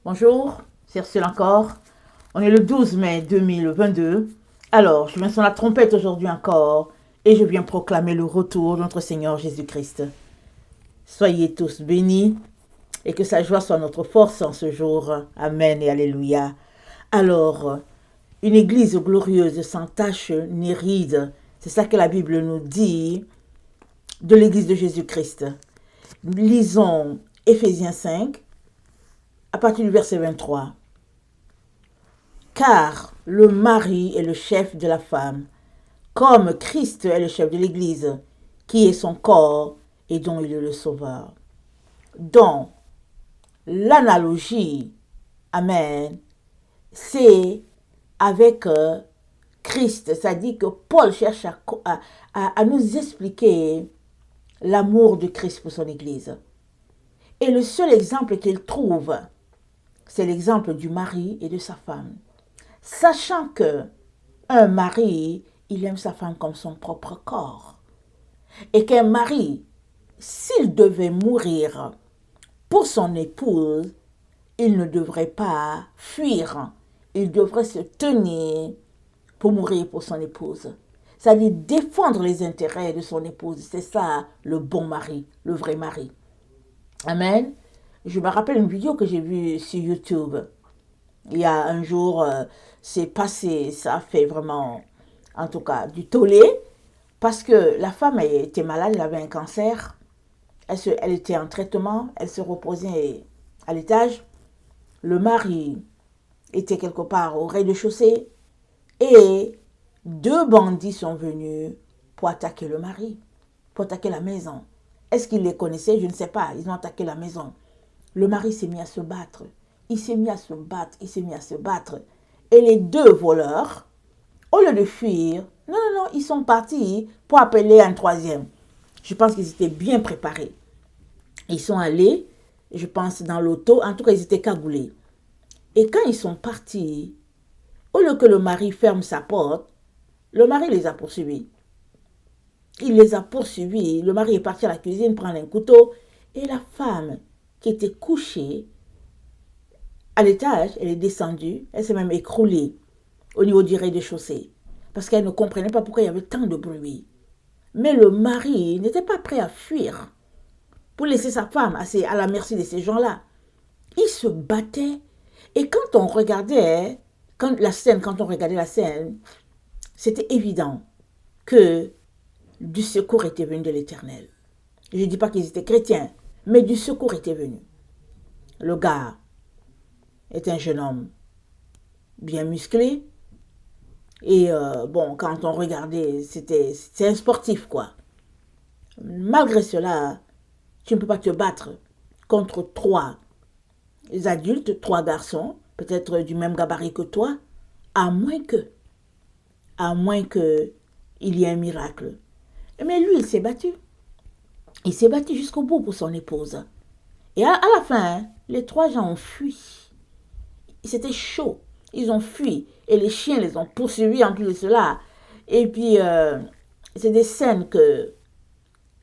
Bonjour, c'est Ursule encore. On est le 12 mai 2022. Alors, je viens sur la trompette aujourd'hui encore et je viens proclamer le retour de notre Seigneur Jésus-Christ. Soyez tous bénis et que sa joie soit notre force en ce jour. Amen et Alléluia. Alors, une église glorieuse, sans tache ni ride, c'est ça que la Bible nous dit de l'église de Jésus-Christ. Lisons Éphésiens 5, à partir du verset 23. Car le mari est le chef de la femme, comme Christ est le chef de l'Église, qui est son corps et dont il est le sauveur. Donc, l'analogie, amen, c'est avec Christ. C'est-à-dire que Paul cherche à nous expliquer l'amour de Christ pour son Église. Et le seul exemple qu'il trouve, c'est l'exemple du mari et de sa femme. Sachant que un mari, il aime sa femme comme son propre corps. Et qu'un mari, s'il devait mourir pour son épouse, il ne devrait pas fuir. Il devrait se tenir pour mourir pour son épouse. C'est-à-dire défendre les intérêts de son épouse. C'est ça le bon mari, le vrai mari. Amen. Je me rappelle une vidéo que j'ai vue sur YouTube. Il y a un jour, c'est passé, ça a fait vraiment, en tout cas, du tollé, parce que la femme elle était malade, elle avait un cancer, elle était en traitement, elle se reposait à l'étage, le mari était quelque part au rez-de-chaussée, et deux bandits sont venus pour attaquer le mari, pour attaquer la maison. Est-ce qu'ils les connaissaient? Je ne sais pas, ils ont attaqué la maison. Le mari s'est mis à se battre. Il s'est mis à se battre, il s'est mis à se battre. Et les deux voleurs, au lieu de fuir, non, ils sont partis pour appeler un troisième. Je pense qu'ils étaient bien préparés. Ils sont allés, je pense, dans l'auto. En tout cas, ils étaient cagoulés. Et quand ils sont partis, au lieu que le mari ferme sa porte, le mari les a poursuivis. Il les a poursuivis. Le mari est parti à la cuisine prendre un couteau. Et la femme qui était couchée à l'étage, elle est descendue, elle s'est même écroulée au niveau du rez-de-chaussée parce qu'elle ne comprenait pas pourquoi il y avait tant de bruit. Mais le mari n'était pas prêt à fuir pour laisser sa femme à la merci de ces gens-là. Il se battait et quand on regardait quand on regardait la scène, c'était évident que du secours était venu de l'Éternel. Je ne dis pas qu'ils étaient chrétiens, mais du secours était venu. Le gars est un jeune homme bien musclé. Et bon, quand on regardait, c'est un sportif, quoi. Malgré cela, tu ne peux pas te battre contre trois adultes, trois garçons, peut-être du même gabarit que toi, à moins que il y ait un miracle. Mais lui, il s'est battu. Il s'est battu jusqu'au bout pour son épouse. Et à la fin, les trois gens ont fui. C'était chaud. Ils ont fui. Et les chiens les ont poursuivis en plus de cela. Et puis, c'est des scènes que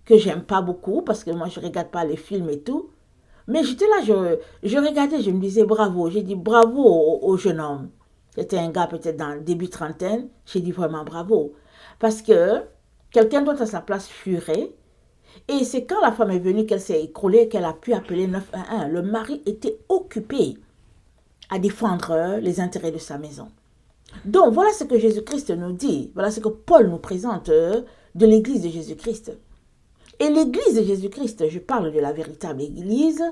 j'aime pas beaucoup parce que moi, je regarde pas les films et tout. Mais j'étais là, je regardais, je me disais bravo. J'ai dit bravo au jeune homme. C'était un gars peut-être dans le début trentaine. J'ai dit vraiment bravo. Parce que quelqu'un d'autre à sa place fuirait. Et c'est quand la femme est venue qu'elle s'est écroulée qu'elle a pu appeler 911. Le mari était occupé à défendre les intérêts de sa maison. Donc, voilà ce que Jésus-Christ nous dit. Voilà ce que Paul nous présente de l'église de Jésus-Christ. Et l'église de Jésus-Christ, je parle de la véritable église,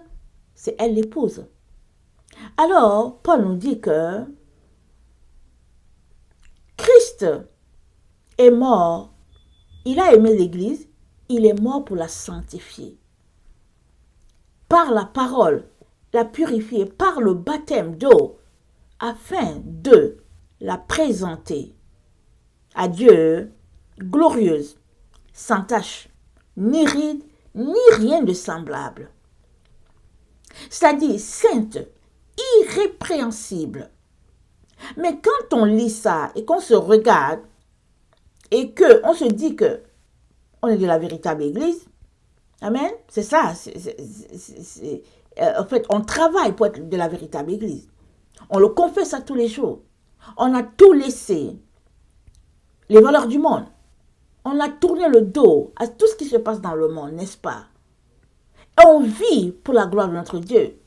c'est elle l'épouse. Alors, Paul nous dit que Christ est mort. Il a aimé l'église, il est mort pour la sanctifier. Par la parole, la purifier, par le baptême d'eau, afin de la présenter à Dieu glorieuse, sans tache, ni ride, ni rien de semblable. C'est-à-dire sainte, irrépréhensible. Mais quand on lit ça et qu'on se regarde et qu'on se dit que on est de la véritable église, amen, c'est ça, En fait, on travaille pour être de la véritable Église. On le confesse à tous les jours. On a tout laissé. Les valeurs du monde. On a tourné le dos à tout ce qui se passe dans le monde, n'est-ce pas? Et on vit pour la gloire de notre Dieu.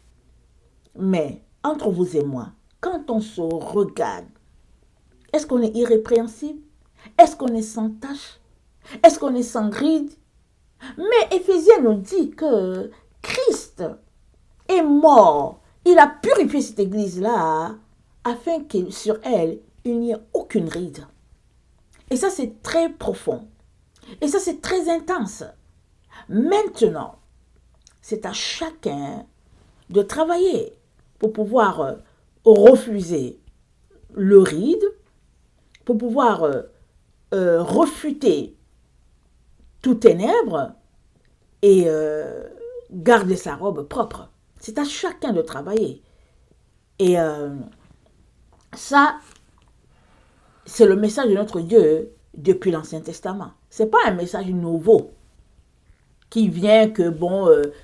Mais, entre vous et moi, quand on se regarde, est-ce qu'on est irrépréhensible? Est-ce qu'on est sans tache? Est-ce qu'on est sans ride? Mais Éphésiens nous dit que Christ est mort. Il a purifié cette église-là afin que sur elle, il n'y ait aucune ride. Et ça, c'est très profond. Et ça, c'est très intense. Maintenant, c'est à chacun de travailler pour pouvoir refuser le ride, pour pouvoir refuter tout ténèbre et garder sa robe propre. C'est à chacun de travailler. Et ça, c'est le message de notre Dieu depuis l'Ancien Testament. Ce n'est pas un message nouveau qui vient que,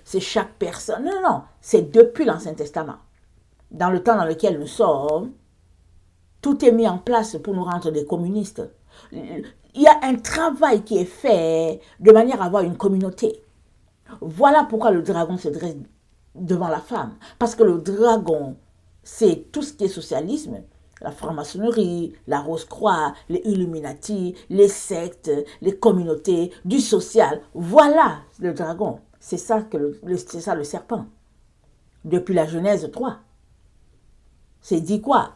c'est chaque personne. Non, non, c'est depuis l'Ancien Testament. Dans le temps dans lequel nous sommes, tout est mis en place pour nous rendre des communistes. Il y a un travail qui est fait de manière à avoir une communauté. Voilà pourquoi le dragon se dresse devant la femme. Parce que le dragon, c'est tout ce qui est socialisme, la franc-maçonnerie, la Rose-Croix, les Illuminati, les sectes, les communautés, du social. Voilà le dragon. C'est ça, c'est ça le serpent. Depuis la Genèse 3. C'est dit quoi?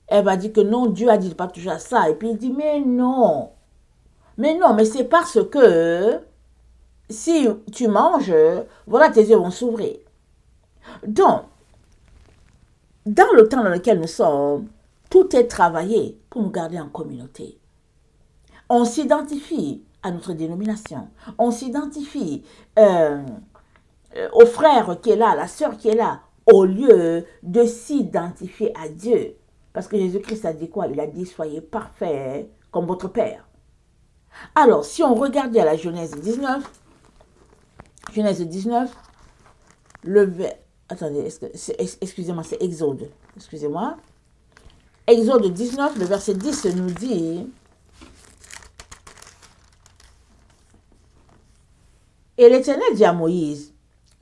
Elle va dire que non, Dieu a dit de ne pas toucher à ça. Et puis il dit, mais non, mais c'est parce que si tu manges, voilà, tes yeux vont s'ouvrir. Donc, dans le temps dans lequel nous sommes, tout est travaillé pour nous garder en communauté. On s'identifie à notre dénomination. On s'identifie au frère qui est là, à la sœur qui est là, au lieu de s'identifier à Dieu. Parce que Jésus-Christ a dit quoi? Il a dit, soyez parfaits comme votre Père. Alors, si on regardait à la Genèse 19, attendez, excusez-moi, c'est Exode. Excusez-moi. Exode 19, le verset 10 nous dit, et l'Éternel dit à Moïse,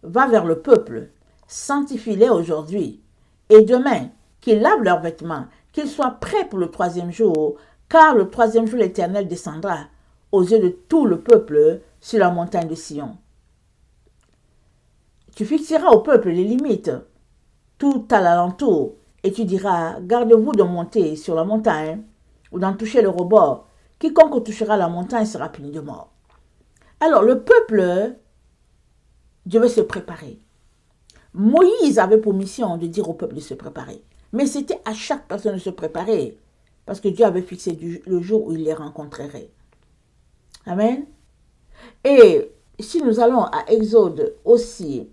va vers le peuple, sanctifie-les aujourd'hui, et demain, qu'ils lavent leurs vêtements, qu'ils soient prêts pour le 3e jour, car le 3e jour, l'Éternel descendra aux yeux de tout le peuple sur la montagne de Sion. Tu fixeras au peuple les limites, tout à l'alentour, et tu diras, gardez-vous de monter sur la montagne ou d'en toucher le rebord. Quiconque touchera la montagne sera puni de mort. Alors, le peuple devait se préparer. Moïse avait pour mission de dire au peuple de se préparer. Mais c'était à chaque personne de se préparer, parce que Dieu avait fixé le jour où il les rencontrerait. Amen. Et si nous allons à Exode aussi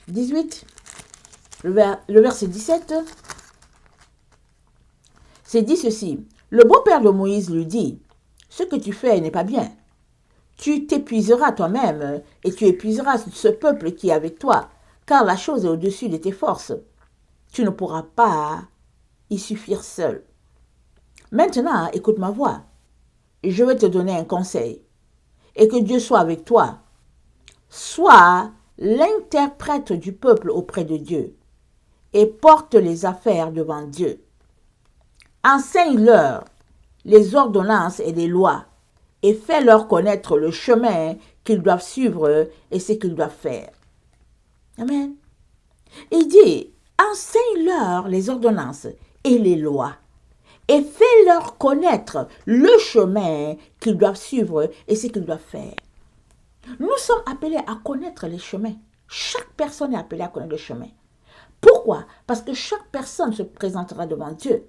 18, le verset 17, c'est dit ceci. Le beau-père de Moïse lui dit, ce que tu fais n'est pas bien. Tu t'épuiseras toi-même et tu épuiseras ce peuple qui est avec toi, car la chose est au-dessus de tes forces. Tu ne pourras pas y suffire seul. Maintenant, écoute ma voix. Je vais te donner un conseil. Et que Dieu soit avec toi. Sois l'interprète du peuple auprès de Dieu et porte les affaires devant Dieu. Enseigne-leur les ordonnances et les lois et fais-leur connaître le chemin qu'ils doivent suivre et ce qu'ils doivent faire. Amen. Il dit, enseigne-leur les ordonnances et les lois et fais-leur connaître le chemin qu'ils doivent suivre et ce qu'ils doivent faire. Nous sommes appelés à connaître les chemins. Chaque personne est appelée à connaître le chemin. Pourquoi? Parce que chaque personne se présentera devant Dieu.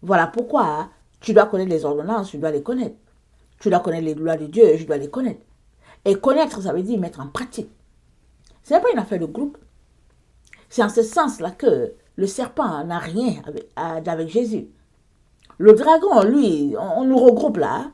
Voilà pourquoi tu dois connaître les ordonnances, tu dois les connaître. Tu dois connaître les lois de Dieu, je dois les connaître. Et connaître, ça veut dire mettre en pratique. Ce n'est pas une affaire de groupe. C'est en ce sens-là que le serpent n'a rien avec Jésus. Le dragon, lui, on nous regroupe là,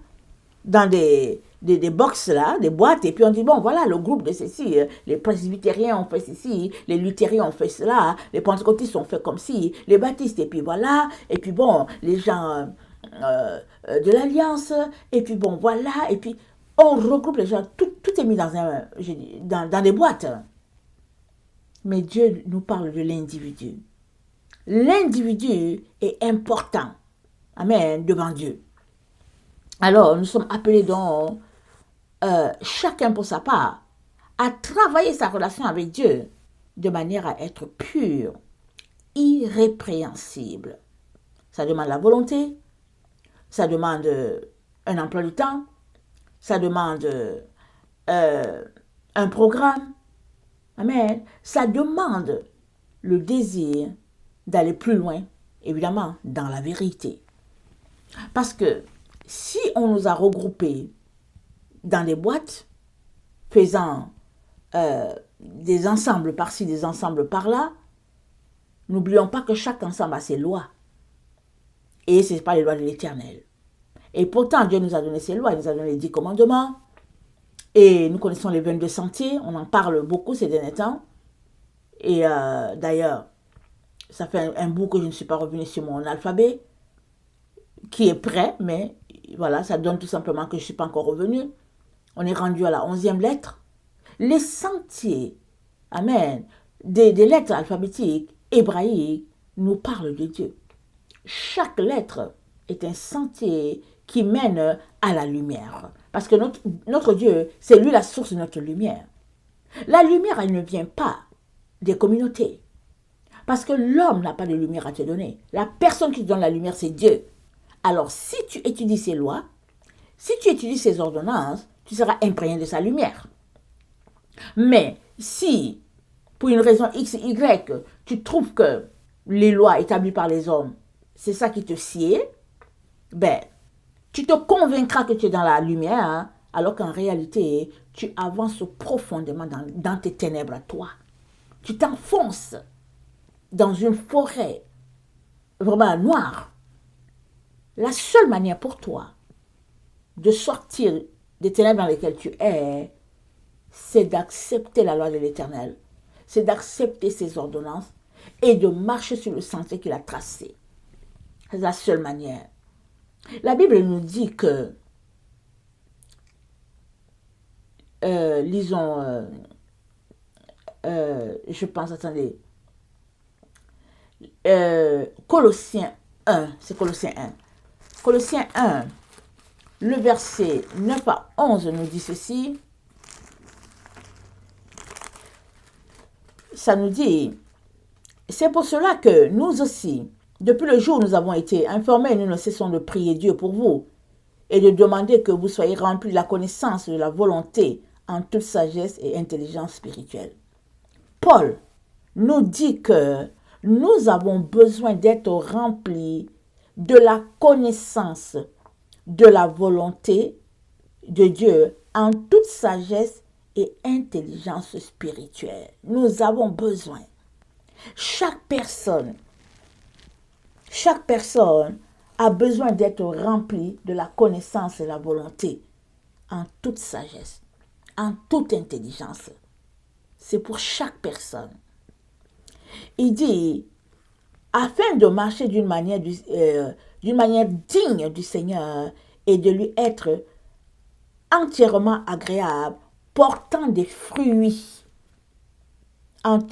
dans des des box là, des boîtes, et puis on dit, bon, voilà, le groupe de ceci, les presbytériens ont fait ceci, les luthériens ont fait cela, les pentecôtistes ont fait comme ci, les baptistes, et puis voilà, et puis bon, les gens de l'Alliance, et puis bon, voilà, et puis on regroupe les gens, tout est mis dans des boîtes. Mais Dieu nous parle de l'individu. L'individu est important, amen, devant Dieu. Alors, nous sommes appelés donc, chacun pour sa part, à travailler sa relation avec Dieu de manière à être pur, irrépréhensible. Ça demande la volonté, ça demande un emploi du temps, ça demande un programme, amen. Ça demande le désir d'aller plus loin, évidemment, dans la vérité. Parce que si on nous a regroupés dans des boîtes, faisant des ensembles par-ci, des ensembles par-là, n'oublions pas que chaque ensemble a ses lois. Et ce n'est pas les lois de l'Éternel. Et pourtant, Dieu nous a donné ses lois, il nous a donné les 10 commandements. Et nous connaissons les 22 sentiers, on en parle beaucoup ces derniers temps. Et d'ailleurs, ça fait un bout que je ne suis pas revenue sur mon alphabet, qui est prêt, mais voilà, ça donne tout simplement que je ne suis pas encore revenue. On est rendu à la 11e lettre. Les sentiers, amen, des lettres alphabétiques hébraïques nous parlent de Dieu. Chaque lettre est un sentier qui mène à la lumière. Parce que notre Dieu, c'est lui la source de notre lumière. La lumière, elle ne vient pas des communautés. Parce que l'homme n'a pas de lumière à te donner. La personne qui te donne la lumière, c'est Dieu. Alors, si tu étudies ses lois, si tu étudies ses ordonnances, tu seras imprégné de sa lumière. Mais si, pour une raison X, Y, tu trouves que les lois établies par les hommes, c'est ça qui te sied, ben, tu te convaincras que tu es dans la lumière, hein, alors qu'en réalité, tu avances profondément dans tes ténèbres à toi. Tu t'enfonces dans une forêt vraiment noire. La seule manière pour toi de sortir des ténèbres dans lesquelles tu es, c'est d'accepter la loi de l'Éternel, c'est d'accepter ses ordonnances et de marcher sur le sentier qu'il a tracé. C'est la seule manière. La Bible nous dit que, lisons, je pense, attendez, Colossiens 1, c'est Colossiens 1. Colossiens 1, le verset 9 à 11 nous dit ceci. Ça nous dit, c'est pour cela que nous aussi, depuis le jour où nous avons été informés, nous ne cessons de prier Dieu pour vous et de demander que vous soyez remplis de la connaissance de la volonté en toute sagesse et intelligence spirituelle. Paul nous dit que nous avons besoin d'être remplis de la connaissance de la volonté de Dieu en toute sagesse et intelligence spirituelle. Nous avons besoin. Chaque personne a besoin d'être remplie de la connaissance et la volonté en toute sagesse, en toute intelligence. C'est pour chaque personne. Il dit, afin de marcher d'une manière digne du Seigneur et de lui être entièrement agréable, portant des fruits,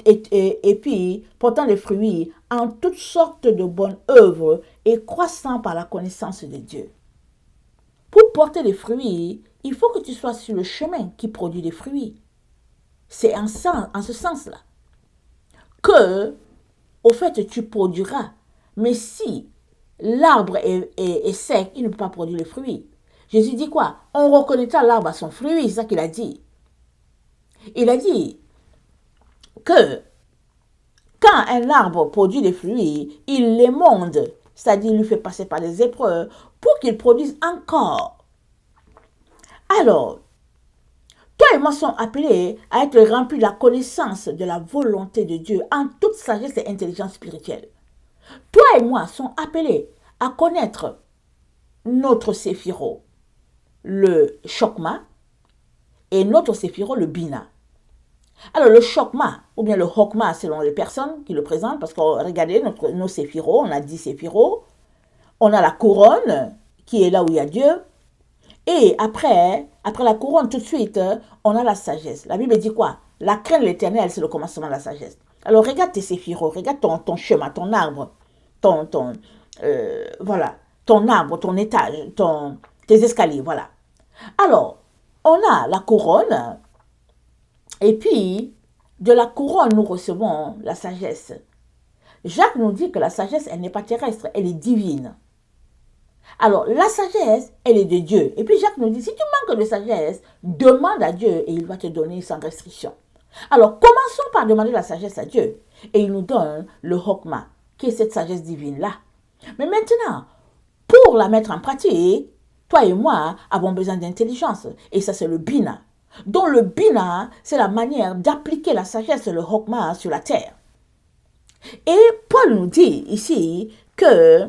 et puis portant des fruits en toutes sortes de bonnes œuvres et croissant par la connaissance de Dieu. Pour porter des fruits, il faut que tu sois sur le chemin qui produit des fruits. C'est en ce sens-là que, au fait, tu produiras. Mais si l'arbre est sec, il ne peut pas produire les fruits. Jésus dit quoi? On reconnaîtra l'arbre à son fruit, c'est ça qu'il a dit. Il a dit que quand un arbre produit des fruits, il les monde, c'est-à-dire il lui fait passer par des épreuves pour qu'il produise encore. Alors, toi et moi sommes appelés à être remplis de la connaissance de la volonté de Dieu en toute sagesse et intelligence spirituelle. Toi et moi sommes appelés à connaître notre séphiro. le chokma et notre séphiro le bina. Alors le chokma, ou bien le hokma selon les personnes qui le présentent, parce que regardez nos séphiros, on a 10 séphiros, on a la couronne qui est là où il y a Dieu, et après la couronne tout de suite, on a la sagesse. La Bible dit quoi? La crainte de l'Éternel, c'est le commencement de la sagesse. Alors regarde tes séphiros, regarde ton chemin, ton arbre, voilà, ton arbre, ton étage, tes escaliers, voilà. Alors, on a la couronne, et puis, de la couronne, nous recevons la sagesse. Jacques nous dit que la sagesse, elle n'est pas terrestre, elle est divine. Alors, la sagesse, elle est de Dieu. Et puis Jacques nous dit, si tu manques de sagesse, demande à Dieu et il va te donner sans restriction. Alors, commençons par demander la sagesse à Dieu. Et il nous donne le hokma, qui est cette sagesse divine-là. Mais maintenant, pour la mettre en pratique, toi et moi avons besoin d'intelligence. Et ça, c'est le bina. Donc, le bina, c'est la manière d'appliquer la sagesse, le hokma, sur la terre. Et Paul nous dit ici que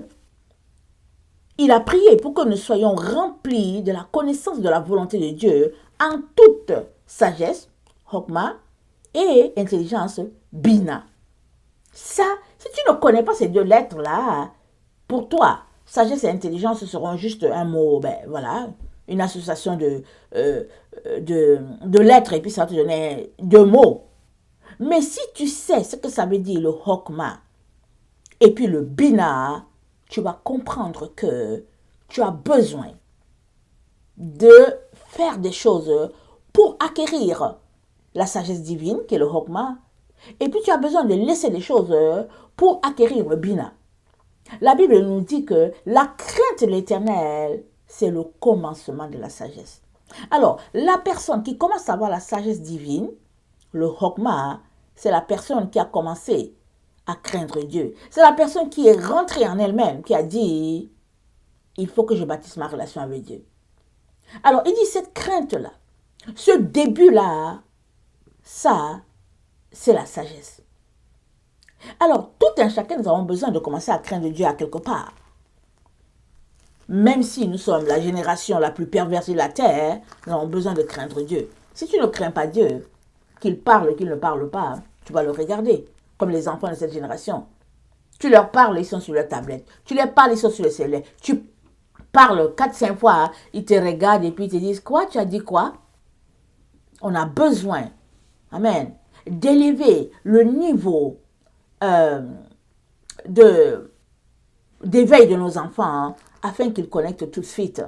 il a prié pour que nous soyons remplis de la connaissance de la volonté de Dieu en toute sagesse, hokma, et intelligence, bina. Ça, si tu ne connais pas ces deux lettres-là, pour toi, sagesse et intelligence seront juste un mot, ben voilà, une association de lettres, et puis ça va te donner deux mots. Mais si tu sais ce que ça veut dire, le hokma, et puis le bina, tu vas comprendre que tu as besoin de faire des choses pour acquérir la sagesse divine, qui est le hokma, et puis tu as besoin de laisser des choses pour acquérir le bina. La Bible nous dit que la crainte de l'Éternel, c'est le commencement de la sagesse. Alors, la personne qui commence à avoir la sagesse divine, le hokma, c'est la personne qui a commencé à craindre Dieu. C'est la personne qui est rentrée en elle-même, qui a dit, il faut que je bâtisse ma relation avec Dieu. Alors, il dit cette crainte-là, ce début-là, ça, c'est la sagesse. Alors, tout un chacun, nous avons besoin de commencer à craindre Dieu à quelque part. Même si nous sommes la génération la plus perverse de la terre, nous avons besoin de craindre Dieu. Si tu ne crains pas Dieu, qu'il parle, qu'il ne parle pas, tu vas le regarder, comme les enfants de cette génération. Tu leur parles, ils sont sur leur tablette. Tu leur parles, ils sont sur le cellulaire. Tu parles 4-5 fois, ils te regardent et puis ils te disent, quoi, tu as dit quoi? On a besoin, amen, d'élever le niveau d'éveil de nos enfants afin qu'ils connectent tout de suite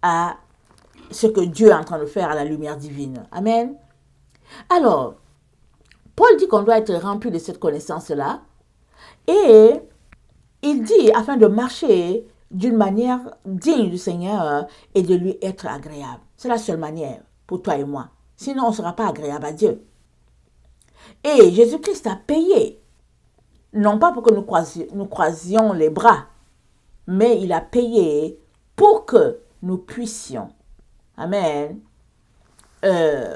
à ce que Dieu est en train de faire à la lumière divine. Amen. Alors, Paul dit qu'on doit être rempli de cette connaissance-là et il dit afin de marcher d'une manière digne du Seigneur et de lui être agréable. C'est la seule manière pour toi et moi. Sinon, on ne sera pas agréable à Dieu. Et Jésus-Christ a payé, non pas pour que nous croisions les bras, mais il a payé pour que nous puissions, amen,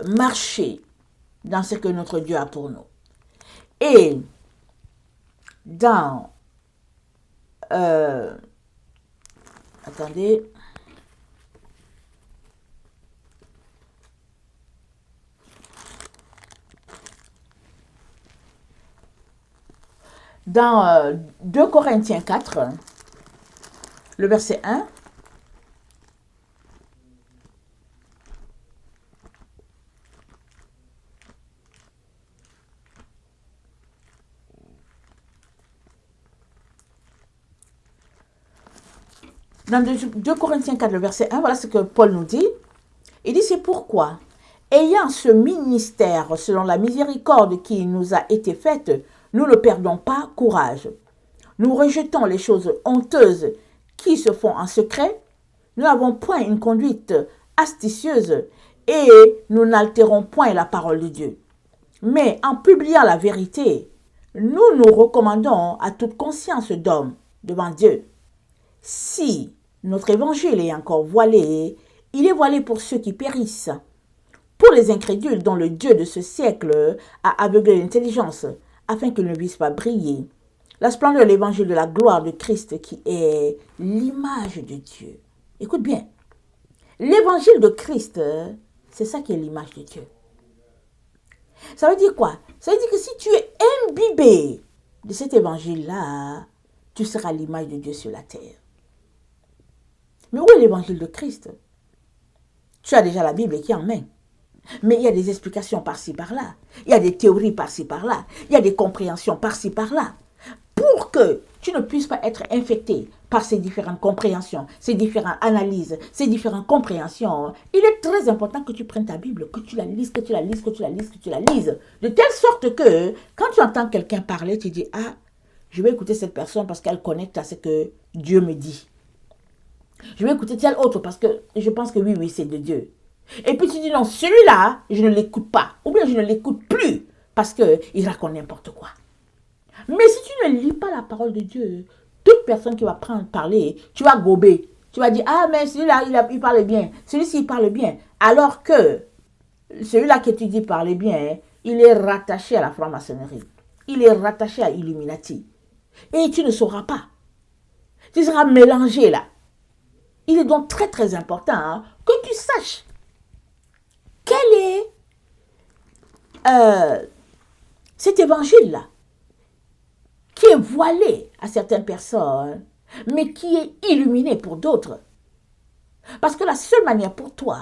marcher dans ce que notre Dieu a pour nous. Et dans, attendez, dans 2 Corinthiens 4, le verset 1, dans 2 Corinthiens 4, le verset 1, voilà ce que Paul nous dit. Il dit, c'est pourquoi, ayant ce ministère selon la miséricorde qui nous a été faite, nous ne perdons pas courage. Nous rejetons les choses honteuses qui se font en secret. Nous n'avons point une conduite astucieuse et nous n'altérons point la parole de Dieu. Mais en publiant la vérité, nous nous recommandons à toute conscience d'homme devant Dieu. Si notre évangile est encore voilé, il est voilé pour ceux qui périssent, pour les incrédules dont le Dieu de ce siècle a aveuglé l'intelligence, afin qu'ils ne puissent pas briller la splendeur de l'évangile de la gloire de Christ qui est l'image de Dieu. Écoute bien. L'évangile de Christ, c'est ça qui est l'image de Dieu. Ça veut dire quoi? Ça veut dire que si tu es imbibé de cet évangile-là, tu seras l'image de Dieu sur la terre. Mais où est l'évangile de Christ? Tu as déjà la Bible qui est en main. Mais il y a des explications par-ci, par-là. Il y a des théories par-ci, par-là. Il y a des compréhensions par-ci, par-là. Pour que tu ne puisses pas être infecté par ces différentes compréhensions, ces différentes analyses, ces différentes compréhensions, il est très important que tu prennes ta Bible, que tu la lises, que tu la lises, que tu la lises, que tu la lises. De telle sorte que, quand tu entends quelqu'un parler, tu dis, ah, je vais écouter cette personne parce qu'elle connecte à ce que Dieu me dit. Je vais écouter tel autre parce que je pense que oui, c'est de Dieu. Et puis tu dis, non, celui-là, je ne l'écoute pas. Ou bien je ne l'écoute plus parce qu'il raconte n'importe quoi. Mais si tu ne lis pas la parole de Dieu, toute personne qui va parler, tu vas gober. Tu vas dire, ah, mais celui-là, il parle bien. Celui-ci, il parle bien. Alors que celui-là que tu dis parle bien, il est rattaché à la franc-maçonnerie. Il est rattaché à Illuminati. Et tu ne sauras pas. Tu seras mélangé là. Il est donc très très important que tu saches quel est cet évangile-là qui est voilé à certaines personnes, mais qui est illuminé pour d'autres. Parce que la seule manière pour toi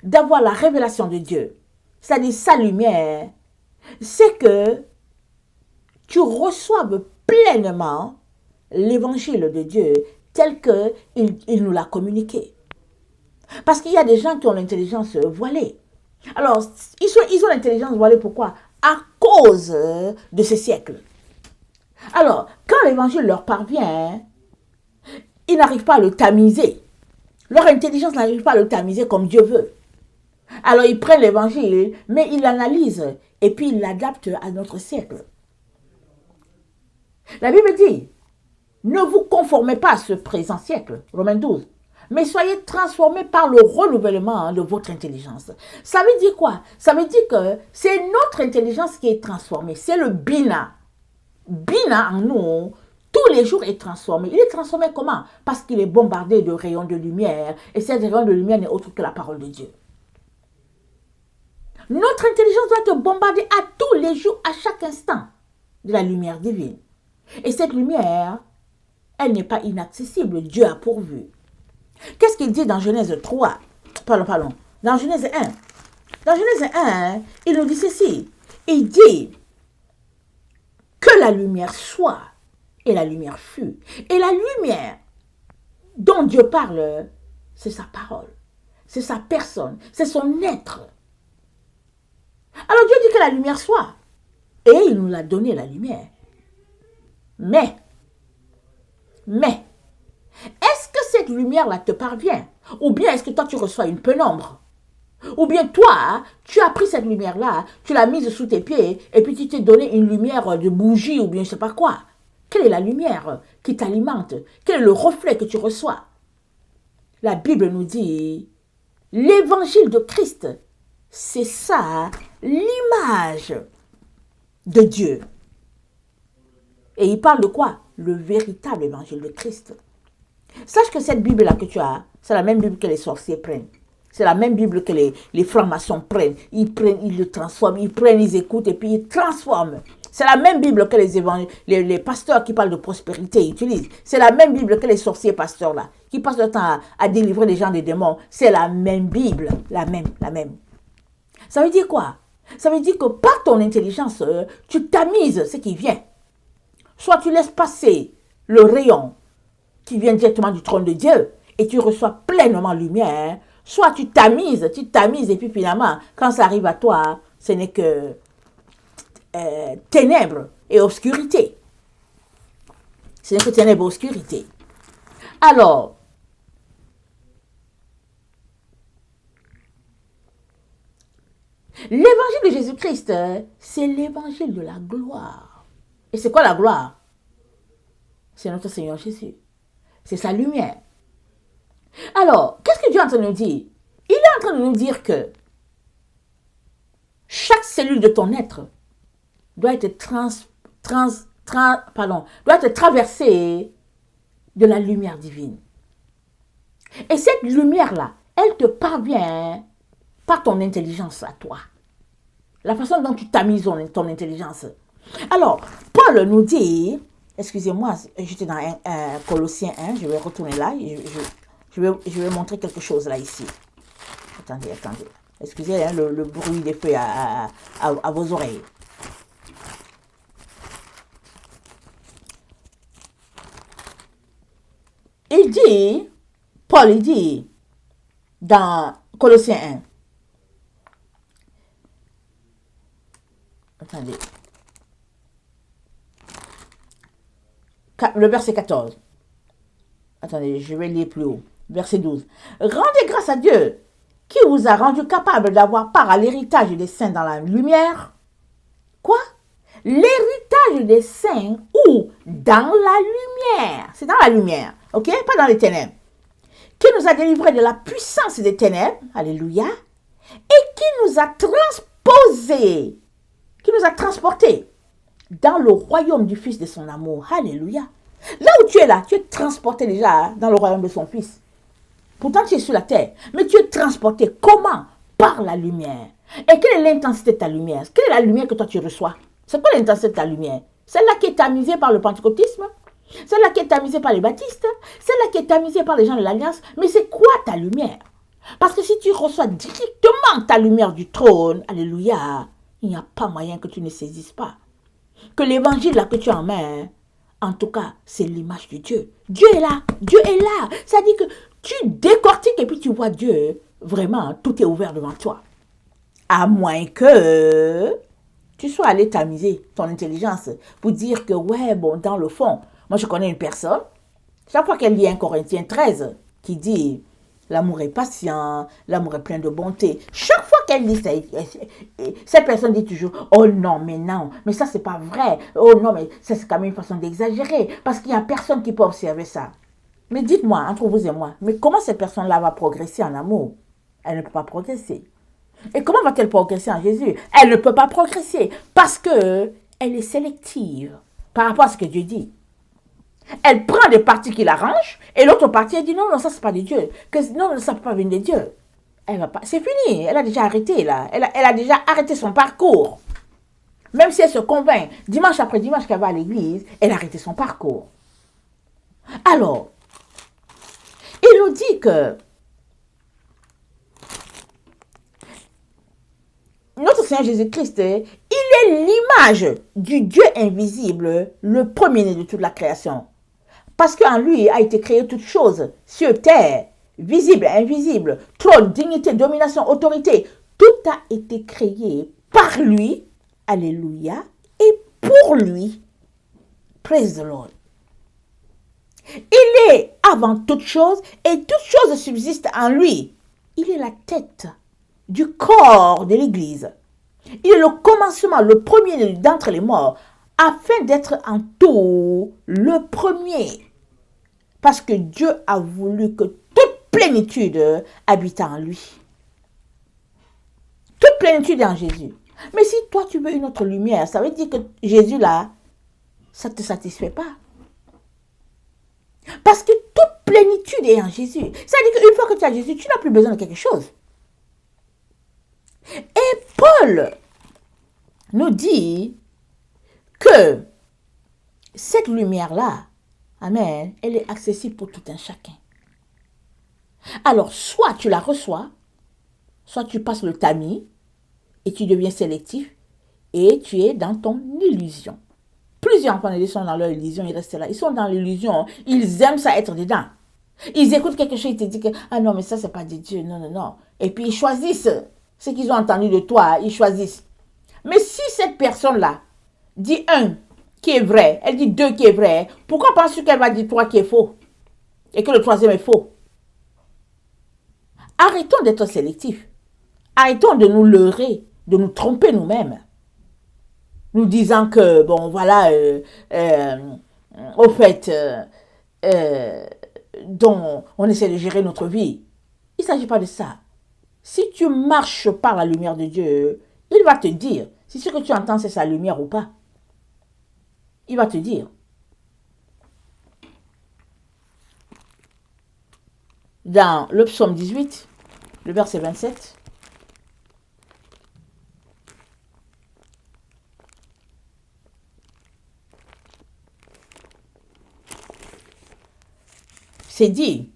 d'avoir la révélation de Dieu, c'est-à-dire sa lumière, c'est que tu reçoives pleinement l'évangile de Dieu tel qu'il nous l'a communiqué. Parce qu'il y a des gens qui ont l'intelligence voilée. Alors, ils ont l'intelligence voilée pourquoi? À cause de ces siècles. Alors, quand l'évangile leur parvient, ils n'arrivent pas à le tamiser. Leur intelligence n'arrive pas à le tamiser comme Dieu veut. Alors, ils prennent l'évangile, mais ils l'analysent et puis ils l'adaptent à notre siècle. La Bible dit, ne vous conformez pas à ce présent siècle, Romains 12, mais soyez transformés par le renouvellement de votre intelligence. Ça veut dire quoi? Ça veut dire que c'est notre intelligence qui est transformée. C'est le Bina. Bina en nous, tous les jours est transformé. Il est transformé comment? Parce qu'il est bombardé de rayons de lumière. Et ces rayons de lumière n'est autre que la parole de Dieu. Notre intelligence doit être bombardée à tous les jours, à chaque instant, de la lumière divine. Et cette lumière, elle n'est pas inaccessible. Dieu a pourvu. Qu'est-ce qu'il dit dans Genèse 3? Pardon. Dans Genèse 1. Dans Genèse 1, il nous dit ceci. Il dit que la lumière soit, et la lumière fut. Et la lumière dont Dieu parle, c'est sa parole, c'est sa personne, c'est son être. Alors Dieu dit que la lumière soit, et il nous a donné la lumière. Mais, est-ce que cette lumière-là te parvient? Ou bien est-ce que toi tu reçois une pénombre? Ou bien toi, tu as pris cette lumière-là, tu l'as mise sous tes pieds, et puis tu t'es donné une lumière de bougie ou bien je ne sais pas quoi. Quelle est la lumière qui t'alimente? Quel est le reflet que tu reçois? La Bible nous dit, l'évangile de Christ, c'est ça, l'image de Dieu. Et il parle de quoi? Le véritable évangile de Christ. Sache que cette Bible-là que tu as, c'est la même Bible que les sorciers prennent. C'est la même Bible que les francs-maçons prennent. Ils le transforment, ils écoutent et puis ils transforment. C'est la même Bible que les pasteurs qui parlent de prospérité utilisent. C'est la même Bible que les sorciers pasteurs là, qui passent le temps à délivrer les gens des démons. C'est la même Bible, la même. Ça veut dire quoi? Ça veut dire que par ton intelligence, tu tamises ce qui vient. Soit tu laisses passer le rayon qui vient directement du trône de Dieu et tu reçois pleinement lumière. Soit tu tamises et puis finalement, quand ça arrive à toi, ce n'est que ténèbres et obscurité. Ce n'est que ténèbres et obscurité. Alors, l'évangile de Jésus-Christ, c'est l'évangile de la gloire. Et c'est quoi la gloire? C'est notre Seigneur Jésus. C'est sa lumière. Alors, qu'est-ce que Dieu est en train de nous dire? Il est en train de nous dire que chaque cellule de ton être doit être doit être traversée de la lumière divine. Et cette lumière-là, elle te parvient par ton intelligence à toi. La façon dont tu tamises ton intelligence. Alors, Paul nous dit, excusez-moi, j'étais dans Colossiens 1, je vais retourner là, je vais montrer quelque chose là ici. Attendez. Excusez le bruit des feuilles à vos oreilles. Paul dit, dans Colossiens 1, attendez, le verset 14, attendez, je vais lire plus haut, verset 12, rendez grâce à Dieu, qui vous a rendu capable d'avoir part à l'héritage des saints dans la lumière. Quoi? L'héritage des saints ou dans la lumière. C'est dans la lumière, ok? Pas dans les ténèbres. Qui nous a délivrés de la puissance des ténèbres, alléluia, et qui nous a transposés, qui nous a transportés dans le royaume du Fils de son amour, alléluia. Là où tu es là, tu es transporté déjà dans le royaume de son Fils. Pourtant, tu es sur la terre, mais tu es transporté. Comment? Par la lumière. Et quelle est l'intensité de ta lumière? Quelle est la lumière que toi tu reçois? C'est quoi l'intensité de ta lumière? Celle-là qui est tamisée par le pentecôtisme? Celle-là qui est tamisée par les baptistes? Celle-là qui est tamisée par les gens de l'Alliance? Mais c'est quoi ta lumière? Parce que si tu reçois directement ta lumière du trône, alléluia, il n'y a pas moyen que tu ne saisisses pas. Que l'évangile là que tu as en main, en tout cas, c'est l'image de Dieu. Dieu est là. Dieu est là. Ça dit que tu décortiques et puis tu vois Dieu. Vraiment, tout est ouvert devant toi. À moins que tu sois allé tamiser ton intelligence pour dire que, ouais, bon, dans le fond, moi je connais une personne, chaque fois qu'elle lit 1 Corinthiens 13, qui dit, l'amour est patient, l'amour est plein de bonté. Chaque fois qu'elle lit ça, cette personne dit toujours, oh non, mais ça c'est pas vrai. Oh non, mais ça c'est quand même une façon d'exagérer, parce qu'il n'y a personne qui peut observer ça. Mais dites-moi, entre vous et moi, mais comment cette personne-là va progresser en amour? Elle ne peut pas progresser. Et comment va-t-elle progresser en Jésus? Elle ne peut pas progresser parce que elle est sélective par rapport à ce que Dieu dit. Elle prend des parties qui l'arrangent et l'autre partie, elle dit non, ça c'est pas de Dieu. Non, ça ne peut pas venir de Dieu. Elle va pas. C'est fini. Elle a déjà arrêté là. Elle a déjà arrêté son parcours. Même si elle se convainc dimanche après dimanche qu'elle va à l'église, elle a arrêté son parcours. Alors, il nous dit que notre Seigneur Jésus-Christ, il est l'image du Dieu invisible, le premier-né de toute la création. Parce qu'en lui a été créé toute chose, sur terre, visible et invisible, trône, dignité, domination, autorité. Tout a été créé par lui, alléluia, et pour lui. Praise the Lord. Il est avant toute chose et toute chose subsiste en lui. Il est la tête du corps de l'Église. Il est le commencement, le premier d'entre les morts, afin d'être en tout le premier. Parce que Dieu a voulu que toute plénitude habite en lui. Toute plénitude est en Jésus. Mais si toi tu veux une autre lumière, ça veut dire que Jésus là, ça ne te satisfait pas. Parce que toute plénitude est en Jésus. Ça veut dire qu'une fois que tu as Jésus, tu n'as plus besoin de quelque chose. Et Paul nous dit que cette lumière-là, amen, elle est accessible pour tout un chacun. Alors, soit tu la reçois, soit tu passes le tamis et tu deviens sélectif et tu es dans ton illusion. Plusieurs enfants de Dieu sont dans leur illusion, ils restent là. Ils sont dans l'illusion, ils aiment ça être dedans. Ils écoutent quelque chose, ils te disent que, ah non, mais ça, c'est pas de Dieu, non. Et puis, ils choisissent ce qu'ils ont entendu de toi, ils choisissent. Mais si cette personne-là dit un qui est vrai, elle dit deux qui est vrai, pourquoi penses-tu qu'elle va dire trois qui est faux? Et que le troisième est faux? Arrêtons d'être sélectifs. Arrêtons de nous leurrer, de nous tromper nous-mêmes. Nous disant que, bon, voilà, au fait, dont on essaie de gérer notre vie. Il ne s'agit pas de ça. Si tu marches par la lumière de Dieu, il va te dire si ce que tu entends c'est sa lumière ou pas. Il va te dire. dans le psaume 18, le verset 27. C'est dit,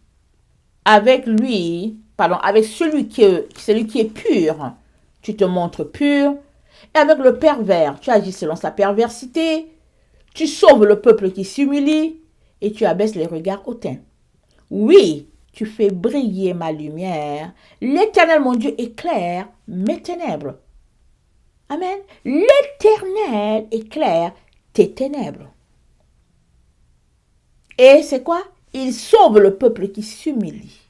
avec celui qui est pur, tu te montres pur, et avec le pervers, tu agis selon sa perversité, tu sauves le peuple qui s'humilie, et tu abaisses les regards hautains. Oui, tu fais briller ma lumière, l'Éternel mon Dieu éclaire mes ténèbres. Amen. L'Éternel éclaire tes ténèbres. Et c'est quoi? Il sauve le peuple qui s'humilie.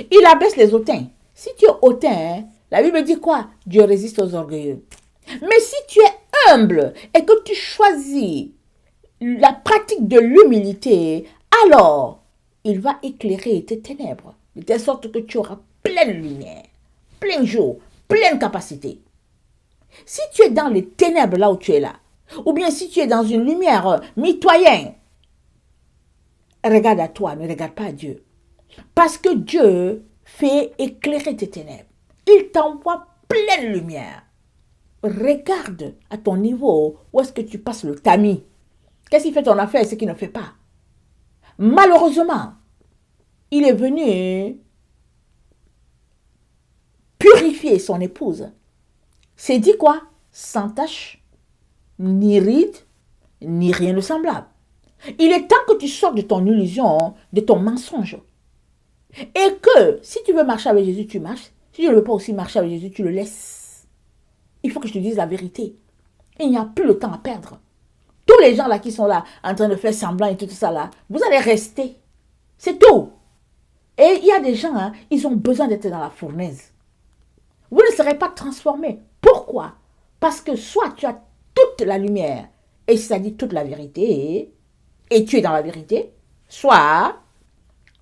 Il abaisse les hautains. Si tu es hautain, la Bible dit quoi? Dieu résiste aux orgueilleux. Mais si tu es humble et que tu choisis la pratique de l'humilité, alors il va éclairer tes ténèbres, de telle sorte que tu auras pleine lumière, plein jour, pleine capacité. Si tu es dans les ténèbres là où tu es là, ou bien si tu es dans une lumière mitoyenne, regarde à toi, ne regarde pas à Dieu. Parce que Dieu fait éclairer tes ténèbres. Il t'envoie pleine lumière. Regarde à ton niveau où est-ce que tu passes le tamis. Qu'est-ce qu'il fait ton affaire et ce qu'il ne fait pas? Malheureusement, il est venu purifier son épouse. C'est dit quoi? Sans tache, ni ride, ni rien de semblable. Il est temps que tu sortes de ton illusion, de ton mensonge. Et que si tu veux marcher avec Jésus, tu marches. Si tu ne veux pas aussi marcher avec Jésus, tu le laisses. Il faut que je te dise la vérité. Il n'y a plus le temps à perdre. Tous les gens là qui sont là, en train de faire semblant et tout ça là, vous allez rester. C'est tout. Et il y a des gens, ils ont besoin d'être dans la fournaise. Vous ne serez pas transformés. Pourquoi? Parce que soit tu as toute la lumière, et ça dit toute la vérité, et tu es dans la vérité, soit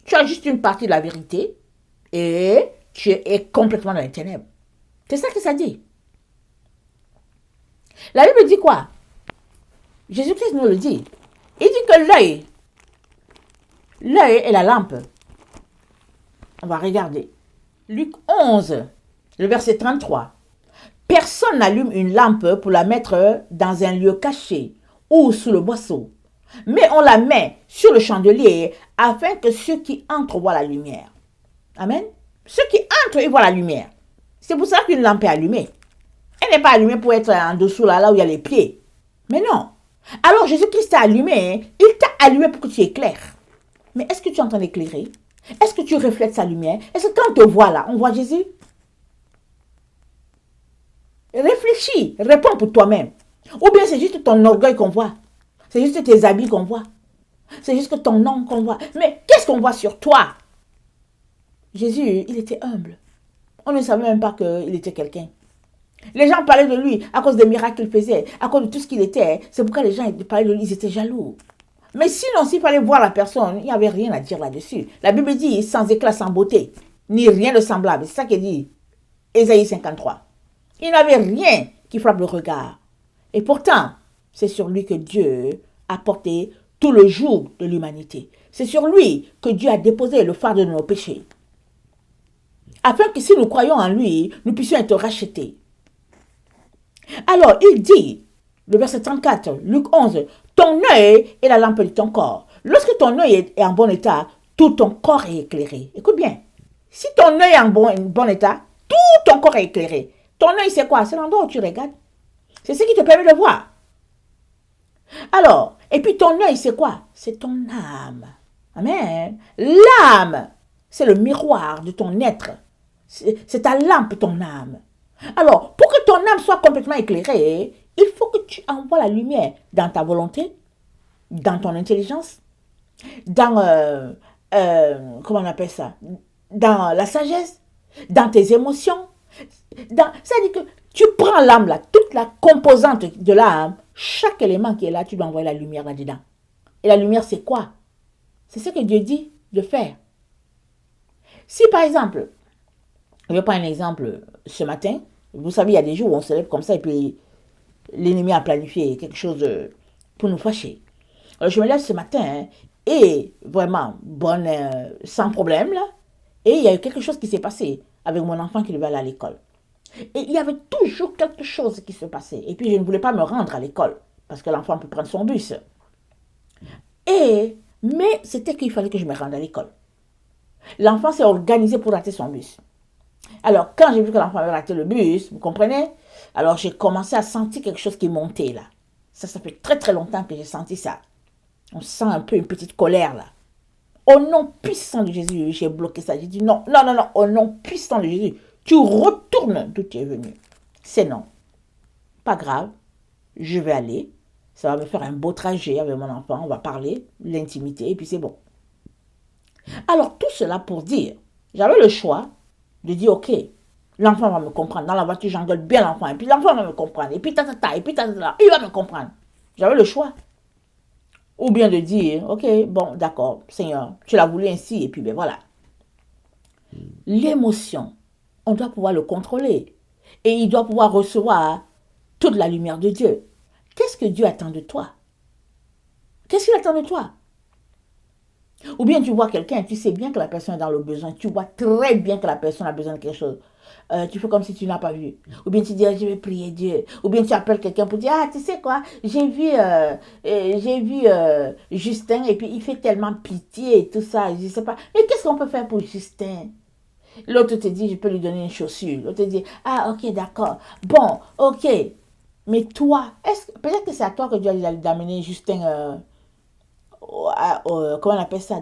tu as juste une partie de la vérité, et tu es complètement dans les ténèbres. C'est ça que ça dit. La Bible dit quoi? Jésus-Christ nous le dit. Il dit que l'œil est la lampe. On va regarder. Luc 11, le verset 33. Personne n'allume une lampe pour la mettre dans un lieu caché ou sous le boisseau, mais on la met sur le chandelier afin que ceux qui entrent voient la lumière. Amen. Ceux qui entrent, ils voient la lumière. C'est pour ça qu'une lampe est allumée. Elle n'est pas allumée pour être en dessous là où il y a les pieds. Mais non. Alors Jésus-Christ t'a allumé, il t'a allumé pour que tu éclaires. Mais est-ce que tu es en train d'éclairer? Est-ce que tu reflètes sa lumière? Est-ce que quand on te voit là, on voit Jésus? Réfléchis, réponds pour toi-même. Ou bien c'est juste ton orgueil qu'on voit. C'est juste tes habits qu'on voit. C'est juste ton nom qu'on voit. Mais qu'est-ce qu'on voit sur toi? Jésus, il était humble. On ne savait même pas qu'il était quelqu'un. Les gens parlaient de lui à cause des miracles qu'il faisait, à cause de tout ce qu'il était. C'est pourquoi les gens parlaient de lui, ils étaient jaloux. Mais sinon, s'il fallait voir la personne, il n'y avait rien à dire là-dessus. La Bible dit sans éclat, sans beauté, ni rien de semblable. C'est ça qu'il dit, Ésaïe 53. Il n'avait rien qui frappe le regard. Et pourtant, c'est sur lui que Dieu a porté tout le joug de l'humanité. C'est sur lui que Dieu a déposé le fardeau de nos péchés. Afin que si nous croyons en lui, nous puissions être rachetés. Alors, il dit, le verset 34, Luc 11, ton œil est la lampe de ton corps. Lorsque ton œil est en bon état, tout ton corps est éclairé. Écoute bien, si ton œil est en bon état, tout ton corps est éclairé. Ton œil, c'est quoi? C'est l'endroit où tu regardes. C'est ce qui te permet de voir. Alors, et puis ton œil, c'est quoi? C'est ton âme. Amen. L'âme, c'est le miroir de ton être. C'est ta lampe, ton âme. Alors, pour que ton âme soit complètement éclairée, il faut que tu envoies la lumière dans ta volonté, dans ton intelligence, dans, comment on appelle ça, dans la sagesse, dans tes émotions. Ça dit que tu prends l'âme là, toute la composante de l'âme, chaque élément qui est là, tu dois envoyer la lumière là-dedans. Et la lumière, c'est quoi? C'est ce que Dieu dit de faire. Si par exemple, je vais prendre un exemple ce matin, vous savez, il y a des jours où on se lève comme ça et puis l'ennemi a planifié quelque chose pour nous fâcher. Alors je me lève ce matin et vraiment, bonne, sans problème là, Et il y a eu quelque chose qui s'est passé avec mon enfant qui devait aller à l'école. Et il y avait toujours quelque chose qui se passait. Et puis je ne voulais pas me rendre à l'école parce que l'enfant peut prendre son bus. Mais c'était qu'il fallait que je me rende à l'école. L'enfant s'est organisé pour rater son bus. Alors, quand j'ai vu que l'enfant avait raté le bus, vous comprenez? Alors, j'ai commencé à sentir quelque chose qui montait là. Ça fait très très longtemps que j'ai senti ça. On sent un peu une petite colère là. Au nom puissant de Jésus, j'ai bloqué ça. J'ai dit non, non, non, non, au nom puissant de Jésus, tu retournes d'où tu es venu. C'est non. Pas grave, je vais aller. Ça va me faire un beau trajet avec mon enfant. On va parler, l'intimité, et puis c'est bon. Alors, tout cela pour dire, j'avais le choix de dire, ok, l'enfant va me comprendre. Dans la voiture, j'engueule bien l'enfant, et puis l'enfant va me comprendre, et puis tata, et puis tata, il va me comprendre. J'avais le choix. Ou bien de dire, ok, bon, d'accord, Seigneur, tu l'as voulu ainsi, et puis ben voilà. L'émotion, on doit pouvoir le contrôler. Et il doit pouvoir recevoir toute la lumière de Dieu. Qu'est-ce que Dieu attend de toi? Qu'est-ce qu'il attend de toi? Ou bien tu vois quelqu'un, tu sais bien que la personne est dans le besoin, tu vois très bien que la personne a besoin de quelque chose. Tu fais comme si tu n'as pas vu. Ou bien tu dis, je vais prier Dieu. Ou bien tu appelles quelqu'un pour dire, ah, tu sais quoi, j'ai vu Justin et puis il fait tellement pitié et tout ça, je ne sais pas. Mais qu'est-ce qu'on peut faire pour Justin? L'autre te dit, je peux lui donner une chaussure. L'autre te dit, ah, ok, d'accord. Bon, ok. Mais toi, peut-être que c'est à toi que Dieu a d'amener Justin, comment on appelle ça,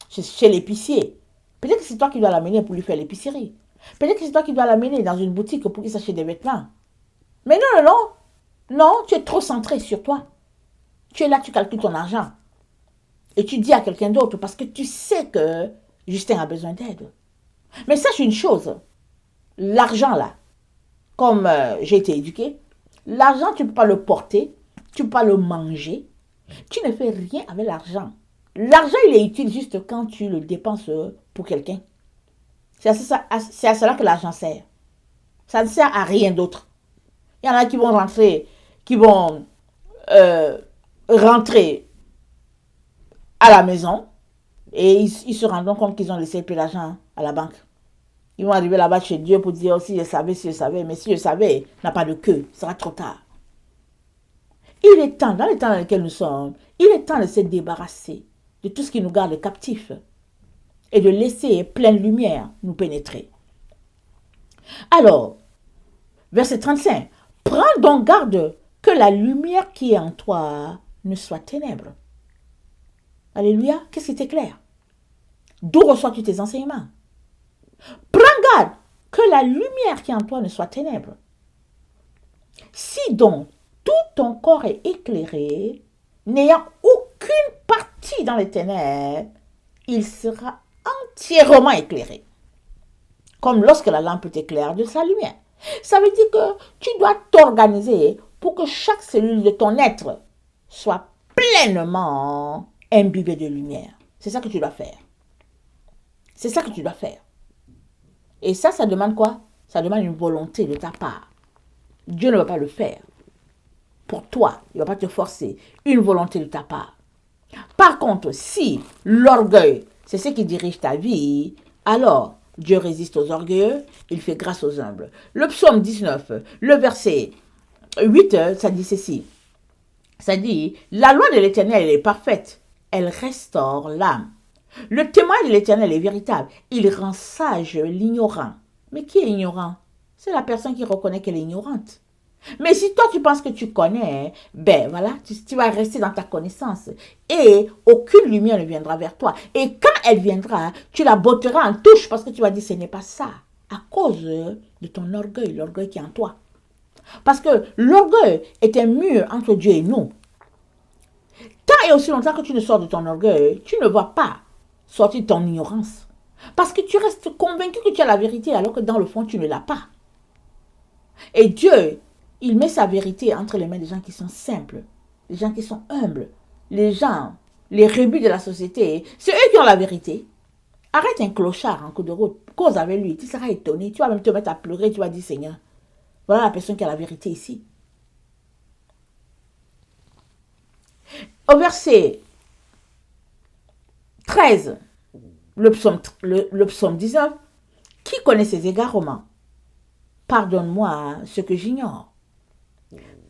chez l'épicier. Peut-être que c'est toi qui dois l'amener pour lui faire l'épicerie. Peut-être que c'est toi qui dois l'amener dans une boutique pour qu'il s'achète des vêtements. Mais non, non, non. Non, tu es trop centré sur toi. Tu es là, tu calcules ton argent. Et tu dis à quelqu'un d'autre parce que tu sais que Justin a besoin d'aide. Mais sache une chose. L'argent là, comme j'ai été éduquée, l'argent, tu ne peux pas le porter, tu ne peux pas le manger, tu ne fais rien avec l'argent. L'argent, il est utile juste quand tu le dépenses pour quelqu'un. C'est à cela que l'argent sert. Ça ne sert à rien d'autre. Il y en a qui vont rentrer à la maison et ils se rendent compte qu'ils ont laissé plus d'argent à la banque. Ils vont arriver là-bas chez Dieu pour dire, oh, si je savais, mais si je savais, n'a pas de queue, ce sera trop tard. Il est temps, dans les temps dans lesquels nous sommes, il est temps de se débarrasser de tout ce qui nous garde captifs et de laisser pleine lumière nous pénétrer. Alors, verset 35, prends donc garde que la lumière qui est en toi ne soit ténèbres. Alléluia, qu'est-ce qui t'éclaire? D'où reçois-tu tes enseignements? Prends garde que la lumière qui est en toi ne soit ténèbres. Si donc tout ton corps est éclairé, n'ayant aucune partie dans les ténèbres, il sera entièrement éclairé. Comme lorsque la lampe t'éclaire de sa lumière. Ça veut dire que tu dois t'organiser pour que chaque cellule de ton être soit pleinement imbibée de lumière. C'est ça que tu dois faire. C'est ça que tu dois faire. Et ça demande quoi? Ça demande une volonté de ta part. Dieu ne va pas le faire. Pour toi, il ne va pas te forcer. Une volonté de ta part. Par contre, si l'orgueil, c'est ce qui dirige ta vie, alors Dieu résiste aux orgueilleux, il fait grâce aux humbles. Le psaume 19, le verset 8, ça dit ceci. Ça dit, la loi de l'Éternel est parfaite, elle restaure l'âme. Le témoin de l'Éternel est véritable, il rend sage l'ignorant. Mais qui est ignorant? C'est la personne qui reconnaît qu'elle est ignorante. Mais si toi tu penses que tu connais, ben voilà, tu vas rester dans ta connaissance et aucune lumière ne viendra vers toi. Et quand elle viendra, tu la botteras en touche parce que tu vas dire ce n'est pas ça, à cause de ton orgueil, l'orgueil qui est en toi. Parce que l'orgueil est un mur entre Dieu et nous. Tant et aussi longtemps que tu ne sors de ton orgueil, tu ne vas pas sortir de ton ignorance. Parce que tu restes convaincu que tu as la vérité alors que dans le fond tu ne l'as pas. Et Dieu, il met sa vérité entre les mains des gens qui sont simples, les gens qui sont humbles, les gens, les rébus de la société. C'est eux qui ont la vérité. Arrête un clochard en cours de route, cause avec lui, tu seras étonné, tu vas même te mettre à pleurer, tu vas dire Seigneur, voilà la personne qui a la vérité ici. Au verset 13, le psaume 19, qui connaît ses égarements? Pardonne-moi ce que j'ignore.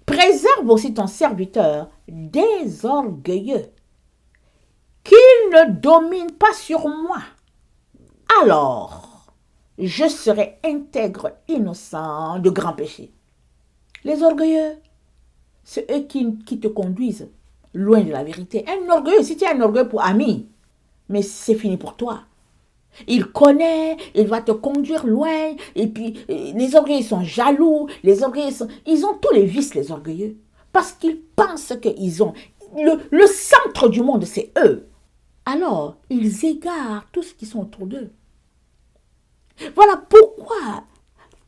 Préserve aussi ton serviteur des orgueilleux, qu'il ne domine pas sur moi. Alors, je serai intègre, innocent de grands péchés. Les orgueilleux, c'est eux qui te conduisent loin de la vérité. Un orgueilleux, si tu as un orgueil pour ami, mais c'est fini pour toi. Il connaît, il va te conduire loin, et puis les orgueilleux sont jaloux, ils ont tous les vices, les orgueilleux, parce qu'ils pensent qu'ils ont, le centre du monde, c'est eux. Alors, ils égarent tout ce qui sont autour d'eux. Voilà pourquoi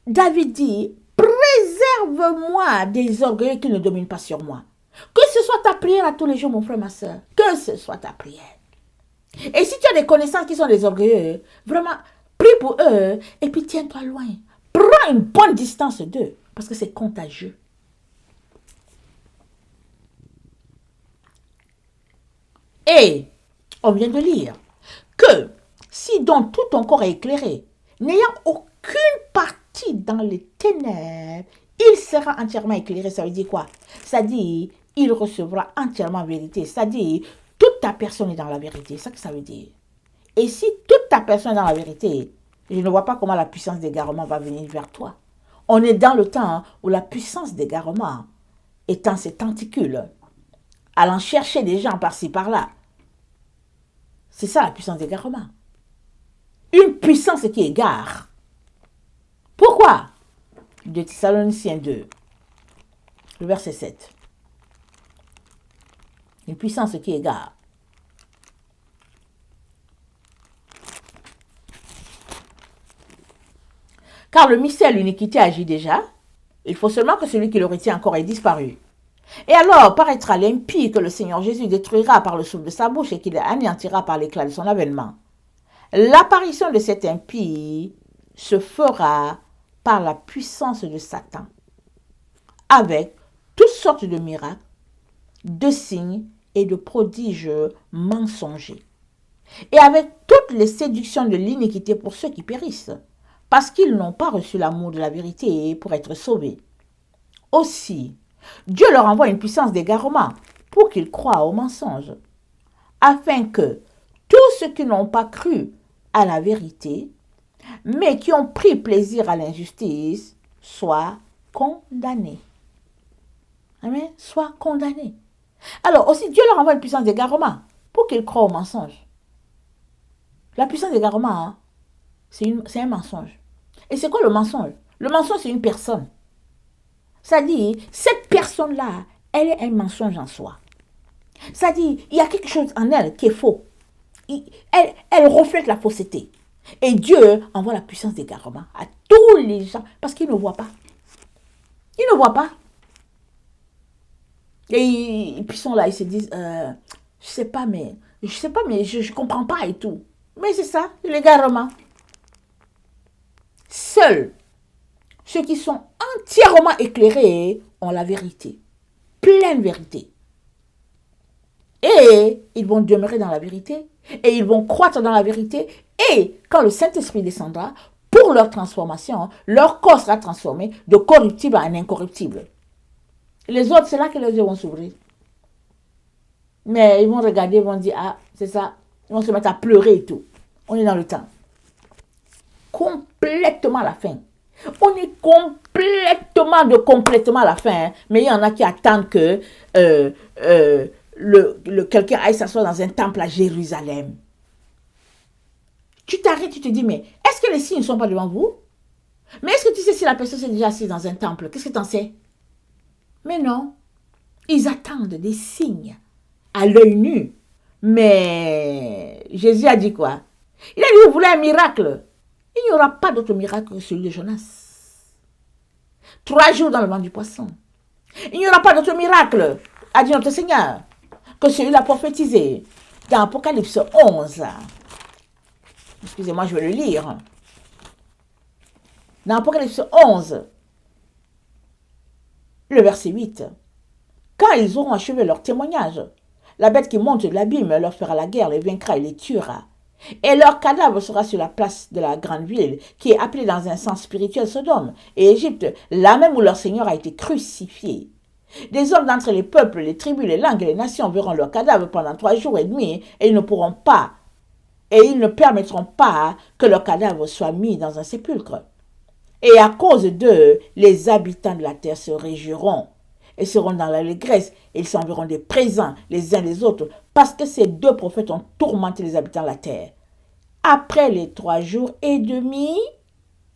David dit, préserve-moi des orgueilleux qui ne dominent pas sur moi. Que ce soit ta prière à tous les jours, mon frère, ma soeur, que ce soit ta prière. Et si tu as des connaissances qui sont des orgueilleux, vraiment, prie pour eux et puis tiens-toi loin. Prends une bonne distance d'eux parce que c'est contagieux. Et on vient de lire que si donc tout ton corps est éclairé, n'ayant aucune partie dans les ténèbres, il sera entièrement éclairé. Ça veut dire quoi? Ça dit, il recevra entièrement vérité. Ça dit, toute ta personne est dans la vérité. C'est ça que ça veut dire. Et si toute ta personne est dans la vérité, je ne vois pas comment la puissance d'égarement va venir vers toi. On est dans le temps où la puissance d'égarement est en ses tentacules, allant chercher des gens par-ci, par-là. C'est ça la puissance d'égarement. Une puissance qui égare. Pourquoi? De Thessaloniciens 2, le verset 7. Une puissance qui égare. Car le mystère de l'iniquité agit déjà. Il faut seulement que celui qui le retient encore ait disparu. Et alors paraîtra l'impie que le Seigneur Jésus détruira par le souffle de sa bouche et qu'il anéantira par l'éclat de son avènement. L'apparition de cet impie se fera par la puissance de Satan, avec toutes sortes de miracles, de signes et de prodiges mensongers, et avec toutes les séductions de l'iniquité pour ceux qui périssent, parce qu'ils n'ont pas reçu l'amour de la vérité pour être sauvés. Aussi, Dieu leur envoie une puissance d'égarement pour qu'ils croient aux mensonges, afin que tous ceux qui n'ont pas cru à la vérité, mais qui ont pris plaisir à l'injustice, soient condamnés. Amen. Soient condamnés. Alors aussi, Dieu leur envoie une puissance d'égarement pour qu'ils croient aux mensonges. La puissance d'égarement, hein, c'est un mensonge. Et c'est quoi le mensonge? Le mensonge, c'est une personne. Ça dit, cette personne-là, elle est un mensonge en soi. Ça dit, il y a quelque chose en elle qui est faux. Elle reflète la fausseté. Et Dieu envoie la puissance d'égarement à tous les gens parce qu'ils ne voient pas. Ils ne voient pas. Et puis ils sont là, ils se disent, je sais pas, mais je comprends pas et tout. Mais c'est ça, l'égarement. Seuls ceux qui sont entièrement éclairés ont la vérité, pleine vérité. Et ils vont demeurer dans la vérité, et ils vont croître dans la vérité, et quand le Saint-Esprit descendra, pour leur transformation, leur corps sera transformé de corruptible en incorruptible. Les autres, c'est là que les yeux vont s'ouvrir. Mais ils vont regarder, ils vont dire, ah, c'est ça, ils vont se mettre à pleurer et tout. On est dans le temps. Complètement à la fin. On est complètement à la fin, hein. Mais il y en a qui attendent que quelqu'un aille s'asseoir dans un temple à Jérusalem. Tu t'arrêtes, tu te dis, mais est-ce que les signes ne sont pas devant vous? Mais est-ce que tu sais si la personne s'est déjà assise dans un temple? Qu'est-ce que tu en sais? Mais non. Ils attendent des signes à l'œil nu. Mais Jésus a dit quoi? Il a dit, vous voulez un miracle? Il n'y aura pas d'autre miracle que celui de Jonas. 3 jours dans le ventre du poisson. Il n'y aura pas d'autre miracle, a dit notre Seigneur, que celui-là prophétisé dans Apocalypse 11. Excusez-moi, je vais le lire. Dans Apocalypse 11, le verset 8. Quand ils auront achevé leur témoignage, la bête qui monte de l'abîme leur fera la guerre, les vaincra et les tuera. Et leur cadavre sera sur la place de la grande ville, qui est appelée dans un sens spirituel Sodome et Égypte, là même où leur Seigneur a été crucifié. Des hommes d'entre les peuples, les tribus, les langues et les nations verront leur cadavre pendant 3 jours et demi et ils ne permettront pas que leur cadavre soit mis dans un sépulcre. Et à cause d'eux, les habitants de la terre se réjouiront et seront dans l'allégresse. Ils s'enverront des présents les uns les autres, parce que ces 2 prophètes ont tourmenté les habitants de la terre. Après les 3 jours et demi,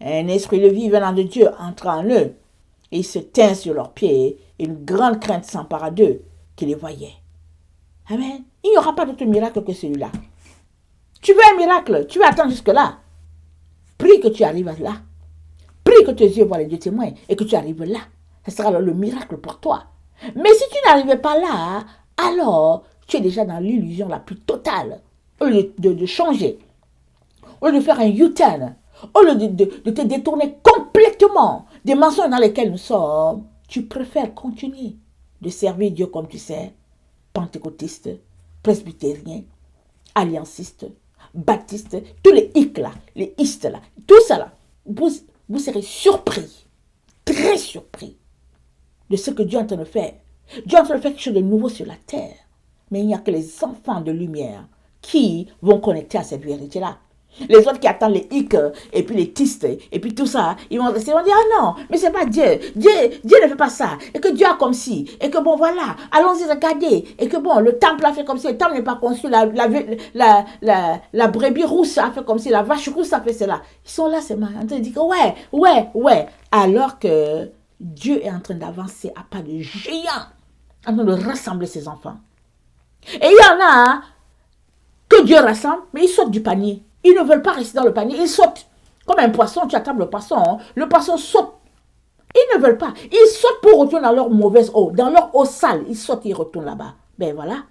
un esprit de vie venant de Dieu entra en eux. Ils se tinrent sur leurs pieds, et une grande crainte s'empara d'eux qui les voyaient. Amen. Il n'y aura pas d'autre miracle que celui-là. Tu veux un miracle, tu vas attendre jusque-là. Prie que tu arrives là. Prie que tes yeux voient les 2 témoins et que tu arrives là. Ce sera le miracle pour toi. Mais si tu n'arrivais pas là, alors tu es déjà dans l'illusion la plus totale. Au lieu de changer, au lieu de faire un U-turn, au lieu de te détourner complètement des mensonges dans lesquels nous sommes, tu préfères continuer de servir Dieu comme tu sais, pentecôtiste, presbytérien, allianciste, baptiste, tous les hic là, les istes là, tout ça là, vous serez surpris, très surpris de ce que Dieu est en train de faire. Dieu est en train de faire quelque chose de nouveau sur la terre. Mais il n'y a que les enfants de lumière qui vont connecter à cette vérité-là. Les autres qui attendent les hic et puis les tistes et puis tout ça, ils vont rester, ils vont dire ah non, mais c'est pas Dieu. Dieu ne fait pas ça. Et que Dieu a comme si. Et que bon voilà, allons-y regarder. Et que bon, le temple a fait comme si. Le temple n'est pas conçu. La brebis rousse a fait comme si. La vache rousse a fait cela. Ils sont là, c'est marrant. En train de dire ouais. Alors que Dieu est en train d'avancer à pas de géant, en train de rassembler ses enfants. Et il y en a que Dieu rassemble, mais ils sautent du panier. Ils ne veulent pas rester dans le panier, ils sautent. Comme un poisson, tu attrapes le poisson saute. Ils ne veulent pas. Ils sautent pour retourner dans leur mauvaise eau, dans leur eau sale. Ils sautent, ils retournent là-bas. Ben voilà.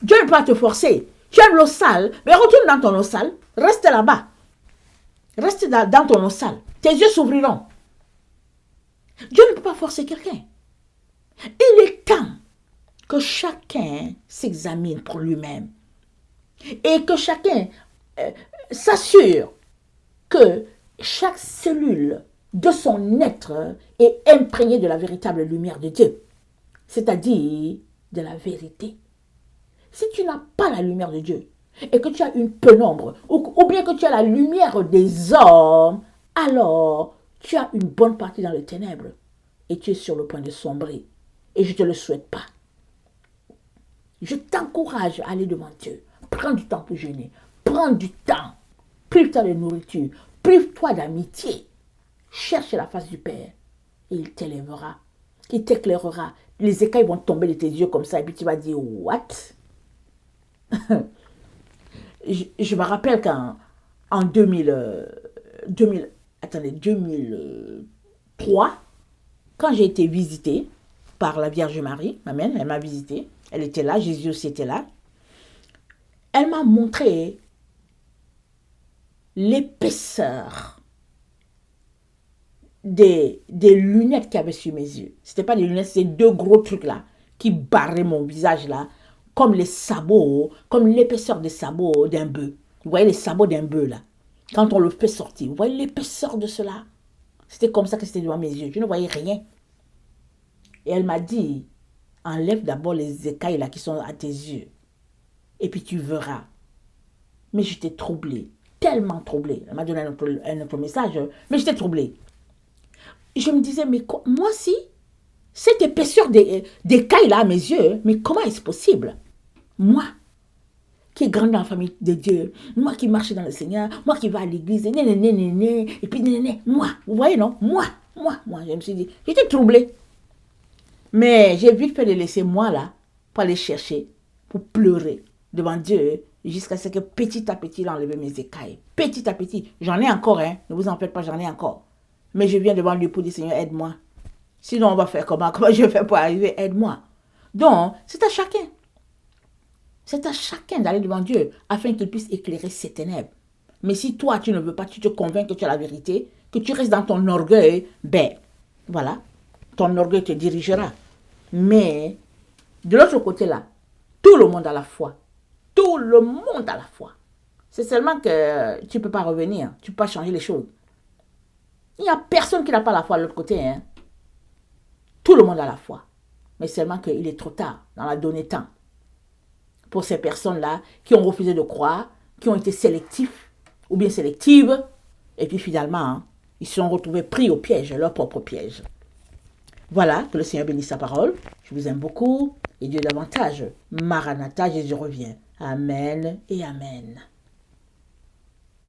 Dieu ne peut pas te forcer. Tu aimes l'eau sale, mais retourne dans ton eau sale. Reste là-bas. Reste dans ton eau sale. Tes yeux s'ouvriront. Dieu ne peut pas forcer quelqu'un. Il est temps que chacun s'examine pour lui-même. Et que chacun s'assure que chaque cellule de son être est imprégnée de la véritable lumière de Dieu, c'est-à-dire de la vérité. Si tu n'as pas la lumière de Dieu et que tu as une pénombre ou bien que tu as la lumière des hommes, alors tu as une bonne partie dans les ténèbres et tu es sur le point de sombrer. Et je ne te le souhaite pas. Je t'encourage à aller devant Dieu. Prends du temps pour jeûner. Prends du temps. Prive-toi de nourriture. Prive-toi d'amitié. Cherche la face du Père. Et il t'élèvera. Il t'éclairera. Les écailles vont tomber de tes yeux comme ça. Et puis tu vas dire, what? Je me rappelle qu'en 2003, quand j'ai été visitée par la Vierge Marie, amen, elle m'a visitée. Elle était là, Jésus aussi était là. Elle m'a montré l'épaisseur des lunettes qu'il y avait sur mes yeux. Ce n'était pas des lunettes, c'était 2 gros trucs là qui barraient mon visage là, comme les sabots, comme l'épaisseur des sabots d'un bœuf. Vous voyez les sabots d'un bœuf là, quand on le fait sortir, vous voyez l'épaisseur de cela. C'était comme ça que c'était devant mes yeux, je ne voyais rien. Et elle m'a dit, enlève d'abord les écailles là qui sont à tes yeux. Et puis tu verras. Mais j'étais troublée, tellement troublée. Elle m'a donné un autre message, mais j'étais troublée. Je me disais, mais moi si, cette épaisseur d'écailles là à mes yeux, mais comment est-ce possible? Moi, qui ai grandi dans la famille de Dieu, moi qui marche dans le Seigneur, moi qui vais à l'église, et puis moi, vous voyez non? Moi, je me suis dit, j'étais troublée. Mais j'ai vite fait de laisser moi là, pour aller chercher, pour pleurer devant Dieu, jusqu'à ce que petit à petit, il a enlevé mes écailles. Petit à petit, j'en ai encore, hein, ne vous en faites pas, j'en ai encore. Mais je viens devant lui pour dire, Seigneur, aide-moi. Sinon, on va faire comment je vais faire pour arriver, aide-moi. Donc, c'est à chacun. C'est à chacun d'aller devant Dieu, afin qu'il puisse éclairer ses ténèbres. Mais si toi, tu ne veux pas, tu te convaincs que tu as la vérité, que tu restes dans ton orgueil, ben, voilà, ton orgueil te dirigera. Mais, de l'autre côté là, tout le monde a la foi. Tout le monde a la foi. C'est seulement que tu ne peux pas revenir. Tu ne peux pas changer les choses. Il n'y a personne qui n'a pas la foi de l'autre côté. Hein. Tout le monde a la foi. Mais seulement qu'il est trop tard dans la donnée temps. Pour ces personnes-là qui ont refusé de croire, qui ont été sélectifs ou bien sélectives, et puis finalement, hein, ils se sont retrouvés pris au piège, leur propre piège. Voilà, que le Seigneur bénisse sa parole. Je vous aime beaucoup et Dieu davantage. Maranatha, Jésus revient. Amen et Amen.